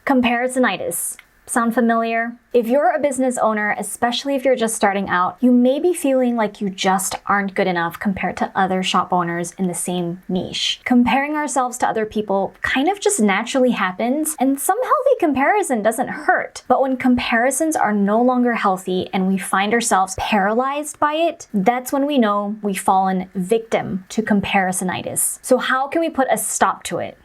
Comparisonitis. Sound familiar? If you're a business owner, especially if you're just starting out, you may be feeling like you just aren't good enough compared to other shop owners in the same niche. Comparing ourselves to other people kind of just naturally happens, and some healthy comparison doesn't hurt. But when comparisons are no longer healthy and we find ourselves paralyzed by it, that's when we know we've fallen victim to comparisonitis. So how can we put a stop to it?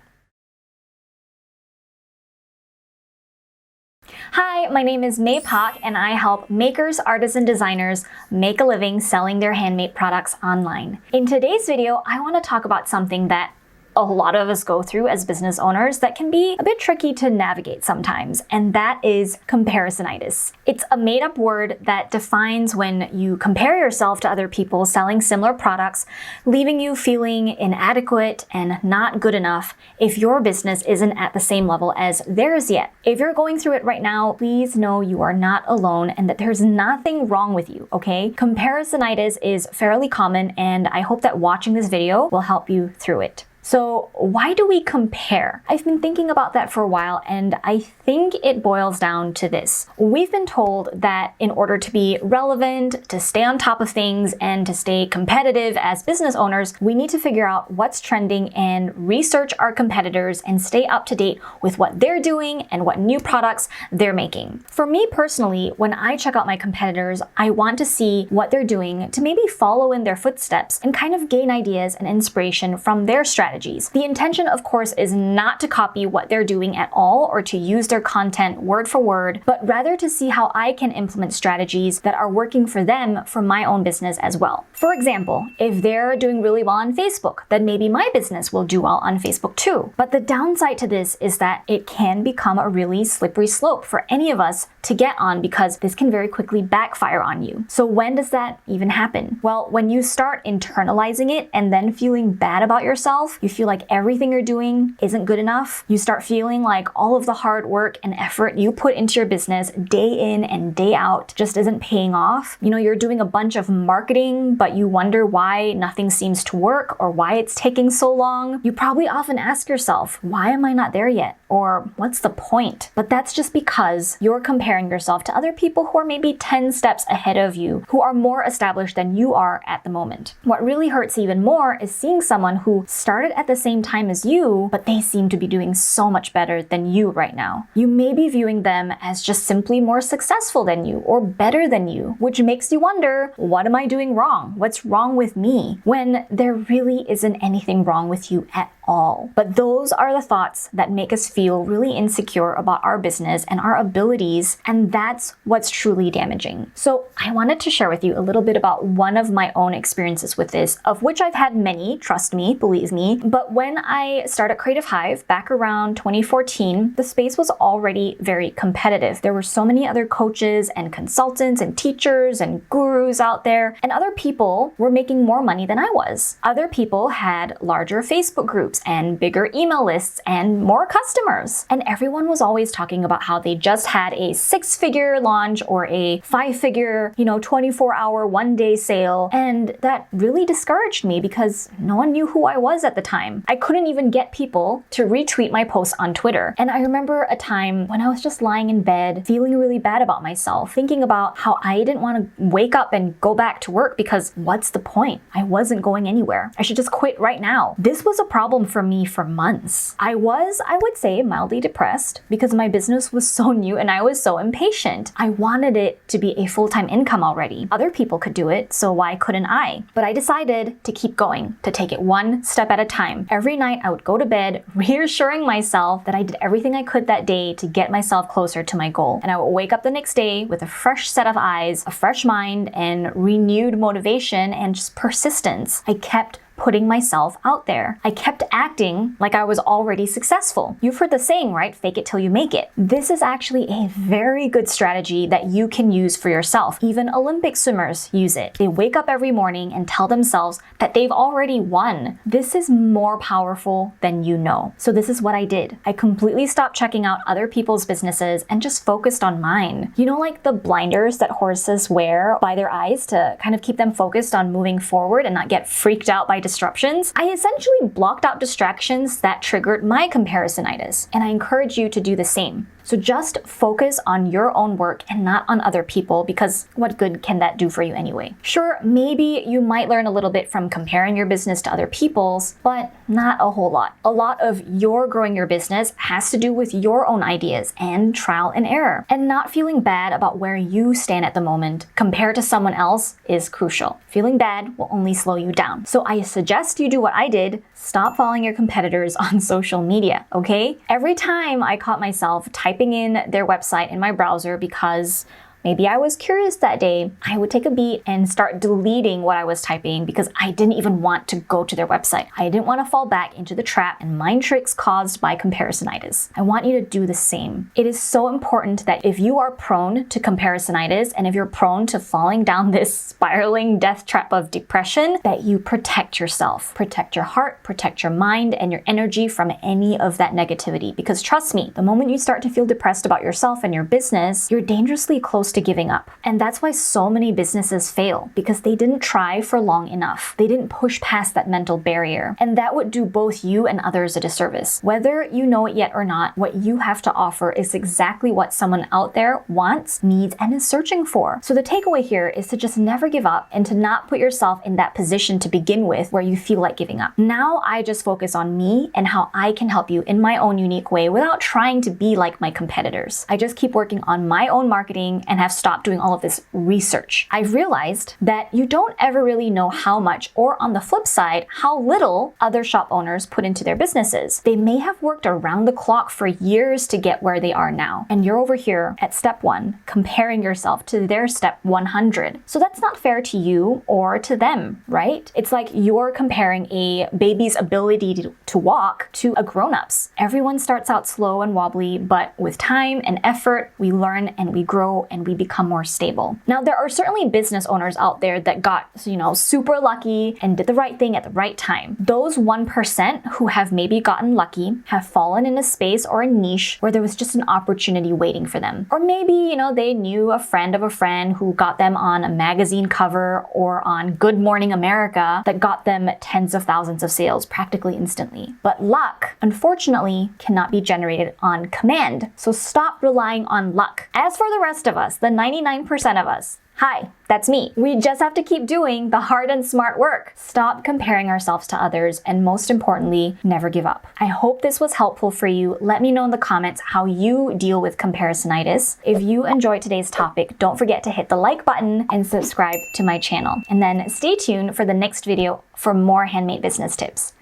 Hi, my name is May Pak, and I help makers, artists, and designers make a living selling their handmade products online. In today's video, I want to talk about something that a lot of us go through as business owners that can be a bit tricky to navigate sometimes, and that is comparisonitis. It's a made-up word that defines when you compare yourself to other people selling similar products, leaving you feeling inadequate and not good enough if your business isn't at the same level as theirs yet. If you're going through it right now, please know you are not alone and that there's nothing wrong with you, okay? Comparisonitis is fairly common, and I hope that watching this video will help you through it. So why do we compare? I've been thinking about that for a while, and I think it boils down to this. We've been told that in order to be relevant, to stay on top of things, and to stay competitive as business owners, we need to figure out what's trending and research our competitors and stay up to date with what they're doing and what new products they're making. For me personally, when I check out my competitors, I want to see what they're doing to maybe follow in their footsteps and kind of gain ideas and inspiration from their strategies. The intention, of course, is not to copy what they're doing at all or to use their content word for word, but rather to see how I can implement strategies that are working for them for my own business as well. For example, if they're doing really well on Facebook, then maybe my business will do well on Facebook too. But the downside to this is that it can become a really slippery slope for any of us to get on, because this can very quickly backfire on you. So when does that even happen? Well, when you start internalizing it and then feeling bad about yourself, you feel like everything you're doing isn't good enough. You start feeling like all of the hard work and effort you put into your business day in and day out just isn't paying off. You know, you're doing a bunch of marketing, but you wonder why nothing seems to work or why it's taking so long. You probably often ask yourself, why am I not there yet? Or what's the point? But that's just because you're comparing yourself to other people who are maybe 10 steps ahead of you, who are more established than you are at the moment. What really hurts even more is seeing someone who started at the same time as you, but they seem to be doing so much better than you right now. You may be viewing them as just simply more successful than you or better than you, which makes you wonder, what am I doing wrong? What's wrong with me? When there really isn't anything wrong with you at all. But those are the thoughts that make us feel really insecure about our business and our abilities, and that's what's truly damaging. So I wanted to share with you a little bit about one of my own experiences with this, of which I've had many, trust me, believe me. But when I started Creative Hive back around 2014, the space was already very competitive. There were so many other coaches and consultants and teachers and gurus out there, and other people were making more money than I was. Other people had larger Facebook groups and bigger email lists and more customers. And everyone was always talking about how they just had a 6-figure launch or a 5-figure, 24-hour, one-day sale. And that really discouraged me because no one knew who I was at the time. I couldn't even get people to retweet my posts on Twitter. And I remember a time when I was just lying in bed, feeling really bad about myself, thinking about how I didn't want to wake up and go back to work because what's the point? I wasn't going anywhere. I should just quit right now. This was a problem for me for months. I would say, mildly depressed because my business was so new and I was so impatient. I wanted it to be a full-time income already. Other people could do it, so why couldn't I? But I decided to keep going, to take it one step at a time. Every night I would go to bed reassuring myself that I did everything I could that day to get myself closer to my goal. And I would wake up the next day with a fresh set of eyes, a fresh mind, and renewed motivation and just persistence. I kept putting myself out there. I kept acting like I was already successful. You've heard the saying, right? Fake it till you make it. This is actually a very good strategy that you can use for yourself. Even Olympic swimmers use it. They wake up every morning and tell themselves that they've already won. This is more powerful than you know. So this is what I did. I completely stopped checking out other people's businesses and just focused on mine. You know, like the blinders that horses wear by their eyes to kind of keep them focused on moving forward and not get freaked out by disruptions, I essentially blocked out distractions that triggered my comparisonitis, and I encourage you to do the same. So just focus on your own work and not on other people, because what good can that do for you anyway? Sure, maybe you might learn a little bit from comparing your business to other people's, but not a whole lot. A lot of your growing your business has to do with your own ideas and trial and error. And not feeling bad about where you stand at the moment compared to someone else is crucial. Feeling bad will only slow you down. So I suggest you do what I did. Stop following your competitors on social media, okay? Every time I caught myself typing in their website in my browser because maybe I was curious that day, I would take a beat and start deleting what I was typing because I didn't even want to go to their website. I didn't want to fall back into the trap and mind tricks caused by comparisonitis. I want you to do the same. It is so important that if you are prone to comparisonitis and if you're prone to falling down this spiraling death trap of depression, that you protect yourself. Protect your heart, protect your mind, and your energy from any of that negativity. Because trust me, the moment you start to feel depressed about yourself and your business, you're dangerously close to giving up. And that's why so many businesses fail, because they didn't try for long enough. They didn't push past that mental barrier. And that would do both you and others a disservice. Whether you know it yet or not, what you have to offer is exactly what someone out there wants, needs, and is searching for. So the takeaway here is to just never give up and to not put yourself in that position to begin with where you feel like giving up. Now I just focus on me and how I can help you in my own unique way without trying to be like my competitors. I just keep working on my own marketing and have stopped doing all of this research. I've realized that you don't ever really know how much, or on the flip side, how little other shop owners put into their businesses. They may have worked around the clock for years to get where they are now. And you're over here at step 1, comparing yourself to their step 100. So that's not fair to you or to them, right? It's like you're comparing a baby's ability to walk to a grown-up's. Everyone starts out slow and wobbly, but with time and effort, we learn and we grow and we become more stable. Now, there are certainly business owners out there that got, super lucky and did the right thing at the right time. Those 1% who have maybe gotten lucky have fallen in a space or a niche where there was just an opportunity waiting for them. Or maybe, they knew a friend of a friend who got them on a magazine cover or on Good Morning America that got them tens of thousands of sales practically instantly. But luck, unfortunately, cannot be generated on command. So stop relying on luck. As for the rest of us, the 99% of us, hi, that's me. We just have to keep doing the hard and smart work. Stop comparing ourselves to others, and most importantly, never give up. I hope this was helpful for you. Let me know in the comments how you deal with comparisonitis. If you enjoyed today's topic, don't forget to hit the like button and subscribe to my channel. And then stay tuned for the next video for more handmade business tips.